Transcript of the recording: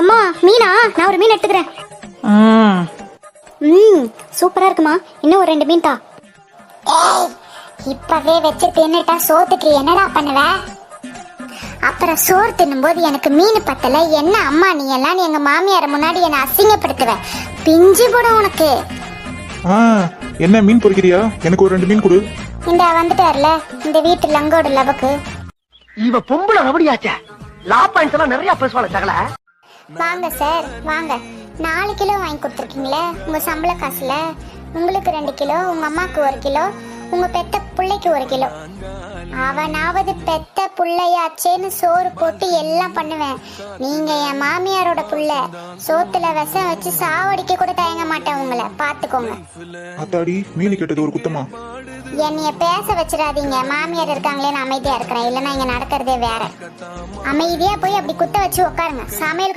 அம்மா மீனா, நான் ஒரு மீன் எடுத்துக்கிறேன். சூப்பரா இருக்குமா, இன்னும் ஒரு 2 மீன் தா. இப்பவே வச்சு தின்னுட்டா சோத்துக்கு என்னடா பண்ணுவ? அப்புறம் சோறு தின்னும்போது எனக்கு மீன் பத்தல என்ன அம்மா நீ எல்லாம் எங்க மாமியார முன்னாடி என்ன அசிங்கப்படுத்துவ. பிஞ்சு போடும் உனக்கு. என்ன மீன் பொரிக்கிறியா? எனக்கு ஒரு 2 மீன் கொடு. இந்த வந்துட்டார்ல இந்த வீட்டு லங்கோட லவக்கு. இவ பொம்பளை ரவடியாச்சே. லா பாயிண்ட்ஸ் எல்லாம் நிறைய பேசுவாங்க சகல. வாங்க சார் வாங்க. 4 கிலோ வாங்கி கொடுத்துருக்கீங்களே உங்க சம்பள காசுல. உங்களுக்கு 2 கிலோ, உங்க அம்மாக்கு 1 கிலோ, உங்க பெத்த பிள்ளைக்கு 1 கிலோ. அவனாவது பெத்த புள்ளையாச்சேன்னு சோறு போட்டு எல்லாம் பண்ணுவேன். நீங்க என் மாமியாரோட புள்ள. சோத்துல விஷம் வச்சு சாவடிக்க கூட தயங்க மாட்டேன் உங்களை. பாத்துக்கோங்க. அத்தாடி, மீன் கேட்டது ஒரு குத்தமா? என்னைய பேச வச்சிடாதீங்க. மாமியார் இருக்காங்களே நான் அமைதியா இருக்கிறேன். இல்லைன்னா இங்க நடக்கிறதே வேற. அமைதியா போய் அப்படி குத்த வச்சு உட்காருங்க. சமையல்